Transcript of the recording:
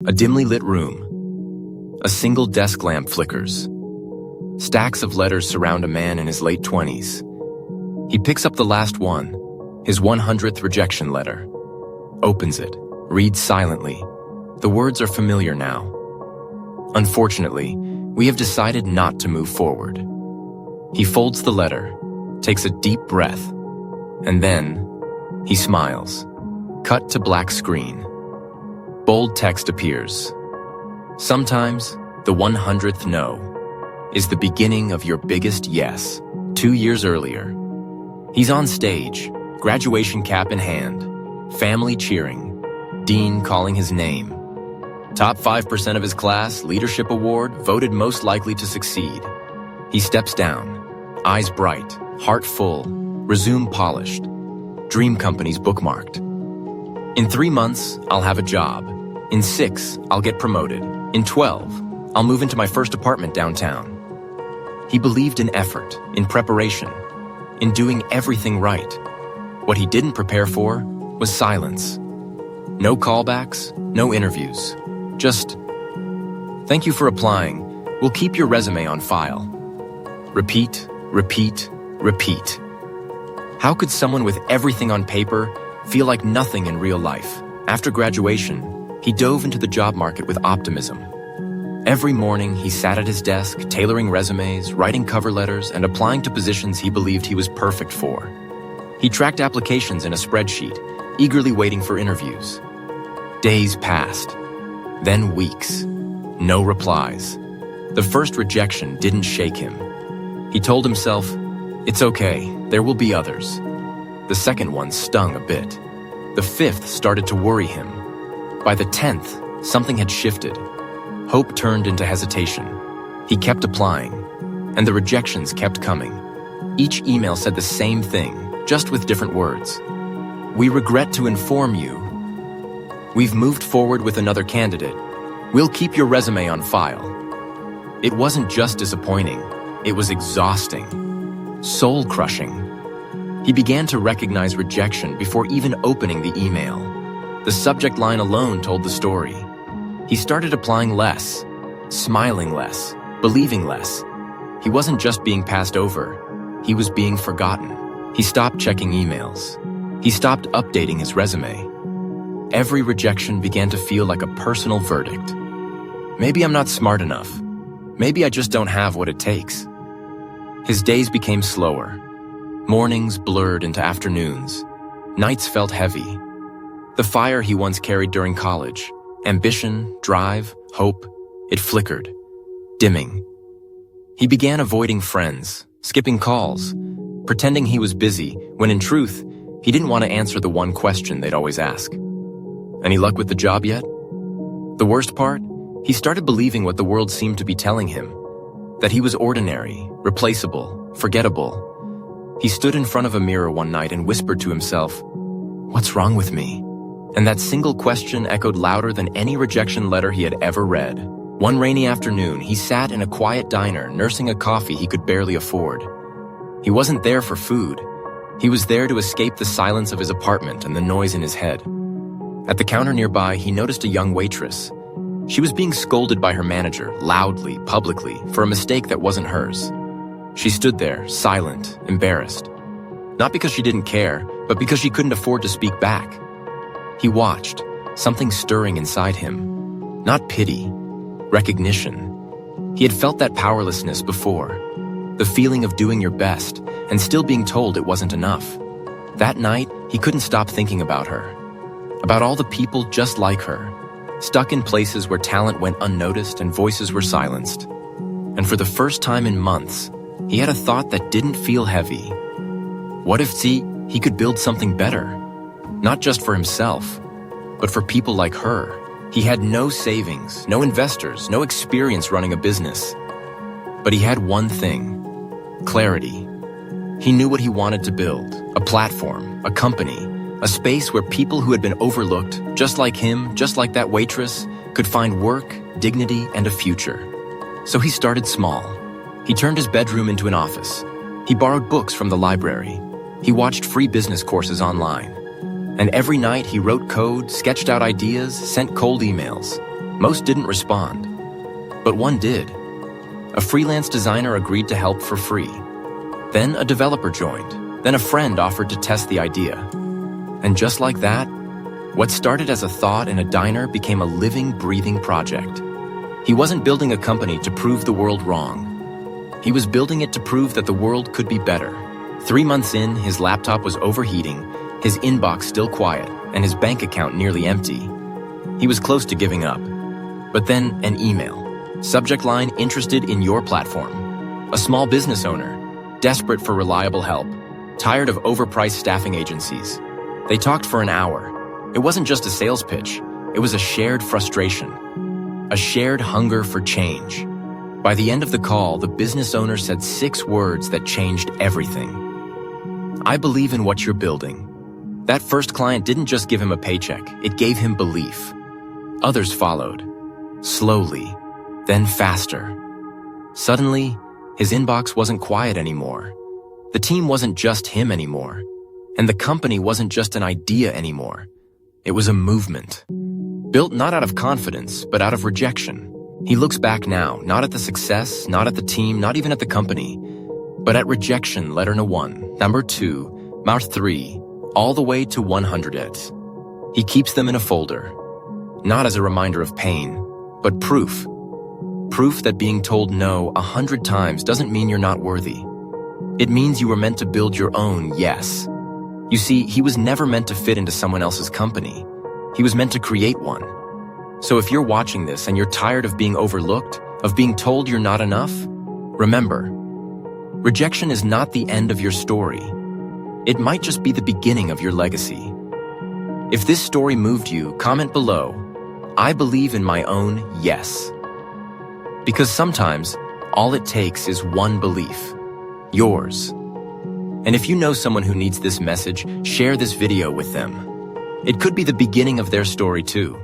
A dimly lit room. A single desk lamp flickers. Stacks of letters surround a man in his late 20s. He picks up the last one, his 100th rejection letter. Opens it, reads silently. The words are familiar now. Unfortunately, we have decided not to move forward. He folds the letter, takes a deep breath, and then he smiles. Cut to black screen. Bold text appears. Sometimes the 100th no is the beginning of your biggest yes. 2 years earlier, he's on stage, graduation cap in hand, family cheering, dean calling his name. Top 5% of his class, leadership award, voted most likely to succeed. He steps down, eyes bright, heart full, resume polished, dream companies bookmarked. In 3 months, I'll have a job. In 6, I'll get promoted. In 12, I'll move into my first apartment downtown. He believed in effort, in preparation, in doing everything right. What he didn't prepare for was silence. No callbacks, no interviews. Just, "Thank you for applying. We'll keep your resume on file." Repeat, repeat, repeat. How could someone with everything on paper feel like nothing in real life? After graduation, he dove into the job market with optimism. Every morning, he sat at his desk, tailoring resumes, writing cover letters, and applying to positions he believed he was perfect for. He tracked applications in a spreadsheet, eagerly waiting for interviews. Days passed, then weeks. No replies. The first rejection didn't shake him. He told himself, "It's okay, there will be others." The second one stung a bit. The fifth started to worry him. By the 10th, something had shifted. Hope turned into hesitation. He kept applying, and the rejections kept coming. Each email said the same thing, just with different words. "We regret to inform you. We've moved forward with another candidate. We'll keep your resume on file." It wasn't just disappointing, it was exhausting, soul-crushing. He began to recognize rejection before even opening the email. The subject line alone told the story. He started applying less, smiling less, believing less. He wasn't just being passed over, he was being forgotten. He stopped checking emails. He stopped updating his resume. Every rejection began to feel like a personal verdict. Maybe I'm not smart enough. Maybe I just don't have what it takes. His days became slower. Mornings blurred into afternoons. Nights felt heavy. The fire he once carried during college, ambition, drive, hope, it flickered, dimming. He began avoiding friends, skipping calls, pretending he was busy, when in truth, he didn't want to answer the one question they'd always ask. "Any luck with the job yet?" The worst part? He started believing what the world seemed to be telling him, that he was ordinary, replaceable, forgettable. He stood in front of a mirror one night and whispered to himself, "What's wrong with me?" And that single question echoed louder than any rejection letter he had ever read. One rainy afternoon, he sat in a quiet diner, nursing a coffee he could barely afford. He wasn't there for food. He was there to escape the silence of his apartment and the noise in his head. At the counter nearby, he noticed a young waitress. She was being scolded by her manager, loudly, publicly, for a mistake that wasn't hers. She stood there, silent, embarrassed. Not because she didn't care, but because she couldn't afford to speak back. He watched, something stirring inside him. Not pity, recognition. He had felt that powerlessness before. The feeling of doing your best and still being told it wasn't enough. That night, he couldn't stop thinking about her. About all the people just like her, stuck in places where talent went unnoticed and voices were silenced. And for the first time in months, he had a thought that didn't feel heavy. What if he could build something better? Not just for himself, but for people like her. He had no savings, no investors, no experience running a business. But he had one thing: clarity. He knew what he wanted to build: a platform, a company, a space where people who had been overlooked, just like him, just like that waitress, could find work, dignity, and a future. So he started small. He turned his bedroom into an office. He borrowed books from the library. He watched free business courses online. And every night he wrote code, sketched out ideas, sent cold emails. Most didn't respond, but one did. A freelance designer agreed to help for free. Then a developer joined. Then a friend offered to test the idea. And just like that, what started as a thought in a diner became a living, breathing project. He wasn't building a company to prove the world wrong. He was building it to prove that the world could be better. 3 months in, his laptop was overheating, his inbox still quiet, and his bank account nearly empty. He was close to giving up. But then an email. Subject line, interested in your platform. A small business owner, desperate for reliable help, tired of overpriced staffing agencies. They talked for an hour. It wasn't just a sales pitch. It was a shared frustration. A shared hunger for change. By the end of the call, the business owner said 6 words that changed everything. I believe in what you're building. That first client didn't just give him a paycheck, it gave him belief. Others followed. Slowly, then faster. Suddenly, his inbox wasn't quiet anymore. The team wasn't just him anymore. And the company wasn't just an idea anymore. It was a movement. Built not out of confidence, but out of rejection. He looks back now, not at the success, not at the team, not even at the company, but at rejection, letter no 1, number 2, mouth 3, all the way to 100 it. He keeps them in a folder, not as a reminder of pain, but proof. Proof that being told no 100 times doesn't mean you're not worthy. It means you were meant to build your own yes. You see, he was never meant to fit into someone else's company. He was meant to create one. So if you're watching this and you're tired of being overlooked, of being told you're not enough, remember, rejection is not the end of your story. It might just be the beginning of your legacy. If this story moved you, comment below, I believe in my own yes. Because sometimes, all it takes is one belief, yours. And if you know someone who needs this message, share this video with them. It could be the beginning of their story too.